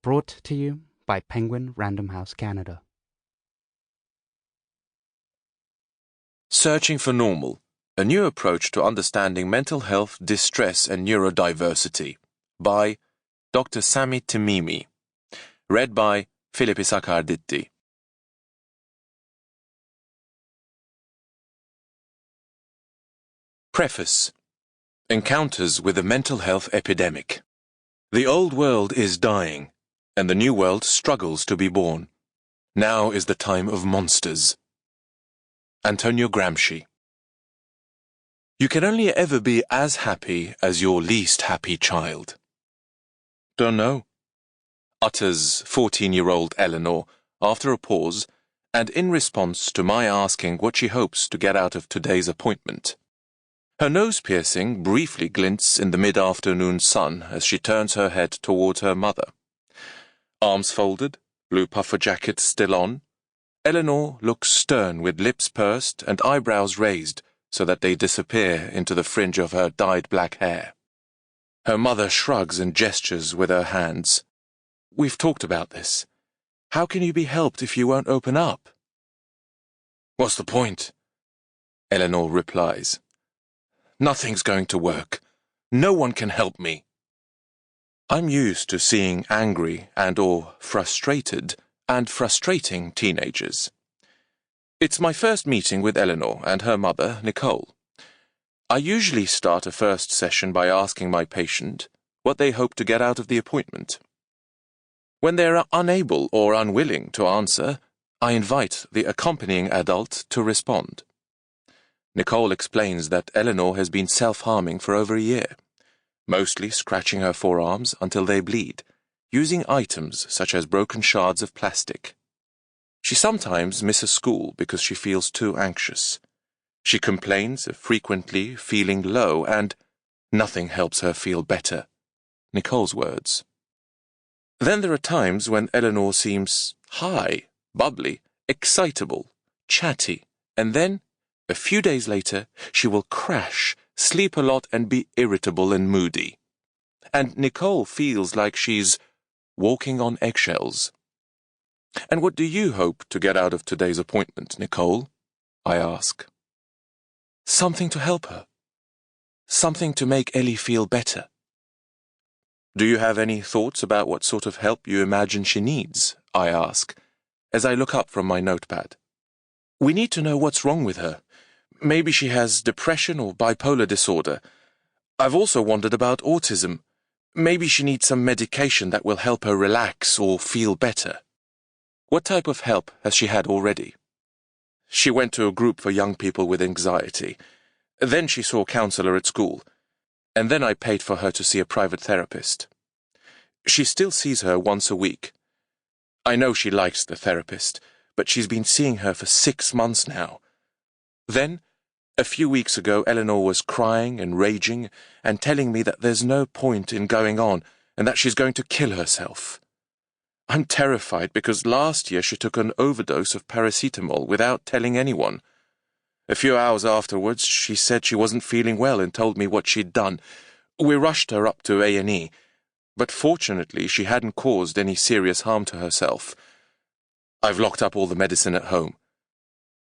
Brought to you by Penguin Random House Canada. Searching for Normal, a new approach to understanding mental health, distress and neurodiversity, by Dr. Sami Timimi. Read by Ishak Arditti. Preface. Encounters with a mental health epidemic. The old world is dying, and the new world struggles to be born. Now is the time of monsters. Antonio Gramsci. You can only ever be as happy as your least happy child. Don't know, utters 14-year-old Eleanor after a pause and in response to my asking what she hopes to get out of today's appointment. Her nose piercing briefly glints in the mid-afternoon sun as she turns her head towards her mother. Arms folded, blue puffer jacket still on, Eleanor looks stern with lips pursed and eyebrows raised so that they disappear into the fringe of her dyed black hair. Her mother shrugs and gestures with her hands. We've talked about this. How can you be helped if you won't open up? What's the point? Eleanor replies. Nothing's going to work. No one can help me. I'm used to seeing angry and/or frustrated and frustrating teenagers. It's my first meeting with Eleanor and her mother, Nicole. I usually start a first session by asking my patient what they hope to get out of the appointment. When they are unable or unwilling to answer, I invite the accompanying adult to respond. Nicole explains that Eleanor has been self-harming for over a year, mostly scratching her forearms until they bleed, using items such as broken shards of plastic. She sometimes misses school because she feels too anxious. She complains of frequently feeling low and nothing helps her feel better. Nicole's words. Then there are times when Eleanor seems high, bubbly, excitable, chatty, and then, a few days later, she will crash, sleep a lot and be irritable and moody. And Nicole feels like she's walking on eggshells. And what do you hope to get out of today's appointment, Nicole? I ask. Something to help her. Something to make Ellie feel better. Do you have any thoughts about what sort of help you imagine she needs? I ask, as I look up from my notepad. We need to know what's wrong with her. Maybe she has depression or bipolar disorder. I've also wondered about autism. Maybe she needs some medication that will help her relax or feel better. What type of help has she had already? She went to a group for young people with anxiety. Then she saw a counselor at school. And then I paid for her to see a private therapist. She still sees her once a week. I know she likes the therapist, but she's been seeing her for 6 months now. Then, a few weeks ago, Eleanor was crying and raging and telling me that there's no point in going on and that she's going to kill herself. I'm terrified because last year she took an overdose of paracetamol without telling anyone. A few hours afterwards, she said she wasn't feeling well and told me what she'd done. We rushed her up to A&E, but fortunately she hadn't caused any serious harm to herself. I've locked up all the medicine at home.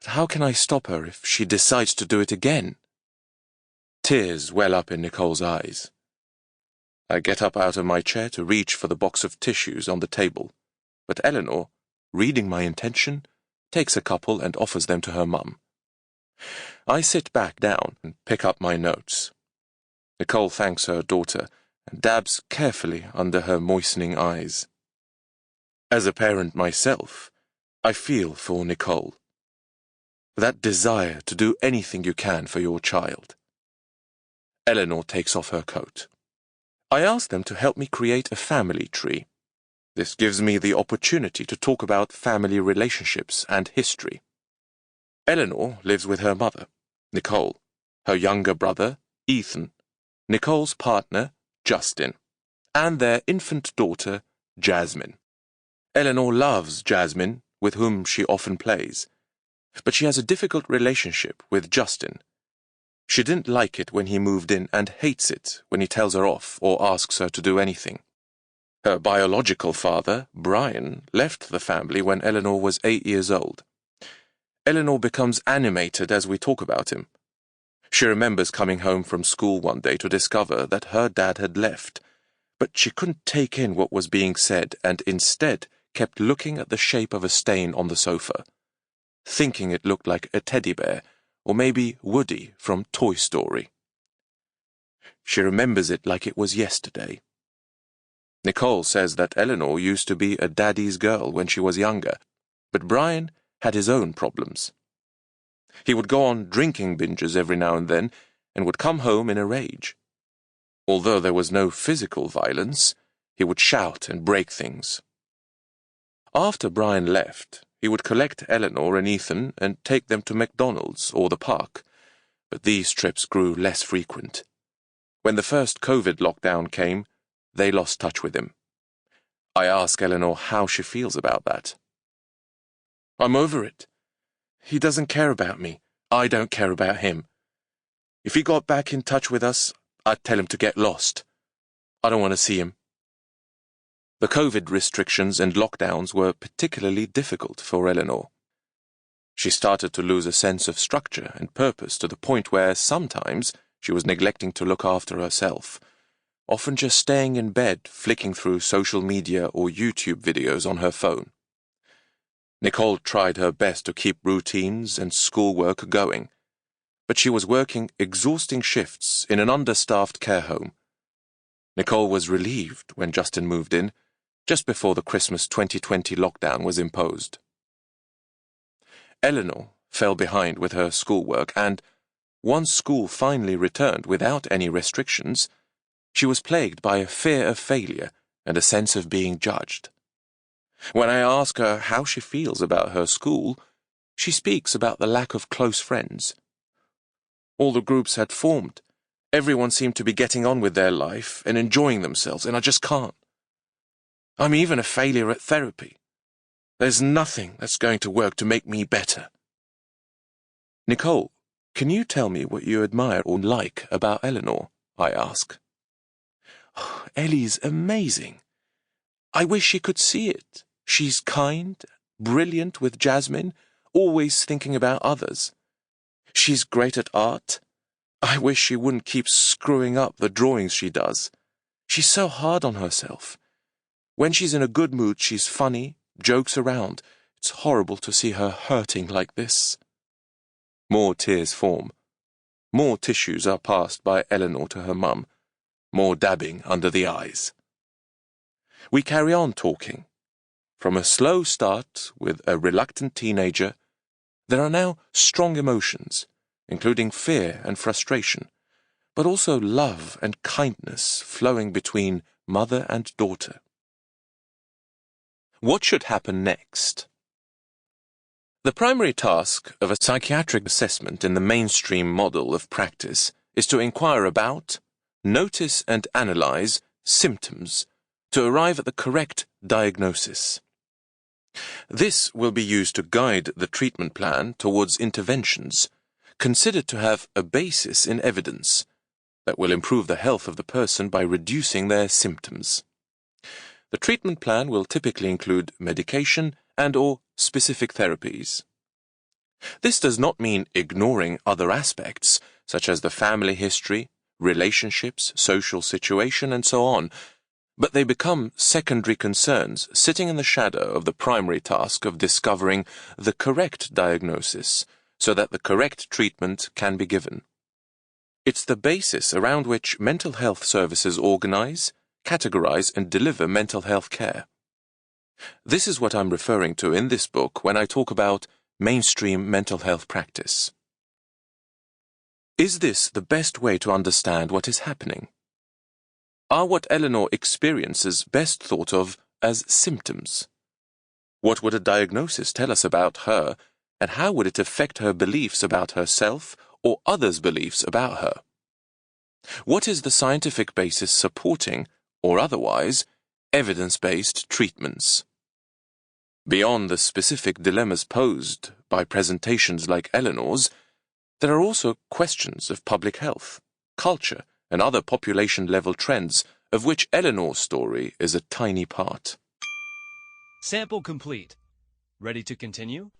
But how can I stop her if she decides to do it again? Tears well up in Nicole's eyes. I get up out of my chair to reach for the box of tissues on the table, but Eleanor, reading my intention, takes a couple and offers them to her mum. I sit back down and pick up my notes. Nicole thanks her daughter and dabs carefully under her moistening eyes. As a parent myself, I feel for Nicole. That desire to do anything you can for your child. Eleanor takes off her coat. I ask them to help me create a family tree. This gives me the opportunity to talk about family relationships and history. Eleanor lives with her mother, Nicole, her younger brother, Ethan, Nicole's partner, Justin, and their infant daughter, Jasmine. Eleanor loves Jasmine, with whom she often plays, but she has a difficult relationship with Justin. She didn't like it when he moved in and hates it when he tells her off or asks her to do anything. Her biological father, Brian, left the family when Eleanor was 8 years old. Eleanor becomes animated as we talk about him. She remembers coming home from school one day to discover that her dad had left, but she couldn't take in what was being said and instead kept looking at the shape of a stain on the sofa, thinking it looked like a teddy bear or maybe Woody from Toy Story. She remembers it like it was yesterday. Nicole says that Eleanor used to be a daddy's girl when she was younger, but Brian had his own problems. He would go on drinking binges every now and then and would come home in a rage. Although there was no physical violence, he would shout and break things. After Brian left, he would collect Eleanor and Ethan and take them to McDonald's or the park, but these trips grew less frequent. When the first COVID lockdown came, they lost touch with him. I ask Eleanor how she feels about that. "I'm over it. He doesn't care about me. I don't care about him. If he got back in touch with us, I'd tell him to get lost. I don't want to see him." The COVID restrictions and lockdowns were particularly difficult for Eleanor. She started to lose a sense of structure and purpose to the point where sometimes she was neglecting to look after herself, often just staying in bed flicking through social media or YouTube videos on her phone. Nicole tried her best to keep routines and schoolwork going, but she was working exhausting shifts in an understaffed care home. Nicole was relieved when Justin moved in, just before the Christmas 2020 lockdown was imposed. Eleanor fell behind with her schoolwork, and once school finally returned without any restrictions, she was plagued by a fear of failure and a sense of being judged. When I ask her how she feels about her school, she speaks about the lack of close friends. All the groups had formed. Everyone seemed to be getting on with their life and enjoying themselves, and I just can't. I'm even a failure at therapy. There's nothing that's going to work to make me better. Nicole, can you tell me what you admire or like about Eleanor? I ask. "Oh, Ellie's amazing. I wish she could see it. She's kind, brilliant with Jasmine, always thinking about others. She's great at art. I wish she wouldn't keep screwing up the drawings she does. She's so hard on herself. When she's in a good mood, she's funny, jokes around. It's horrible to see her hurting like this." More tears form. More tissues are passed by Eleanor to her mum. More dabbing under the eyes. We carry on talking. From a slow start with a reluctant teenager, there are now strong emotions, including fear and frustration, but also love and kindness flowing between mother and daughter. What should happen next? The primary task of a psychiatric assessment in the mainstream model of practice is to inquire about, notice and analyze symptoms to arrive at the correct diagnosis. This will be used to guide the treatment plan towards interventions considered to have a basis in evidence that will improve the health of the person by reducing their symptoms. The treatment plan will typically include medication and/or specific therapies. This does not mean ignoring other aspects, such as the family history, relationships, social situation, and so on, but they become secondary concerns sitting in the shadow of the primary task of discovering the correct diagnosis so that the correct treatment can be given. It's the basis around which mental health services organize, categorize, and deliver mental health care. This is what I'm referring to in this book when I talk about mainstream mental health practice. Is this the best way to understand what is happening? Are what Eleanor experiences best thought of as symptoms? What would a diagnosis tell us about her, and how would it affect her beliefs about herself or others' beliefs about her? What is the scientific basis supporting, or otherwise, evidence-based treatments? Beyond the specific dilemmas posed by presentations like Eleanor's, there are also questions of public health, culture, and other population-level trends of which Eleanor's story is a tiny part. Sample complete. Ready to continue?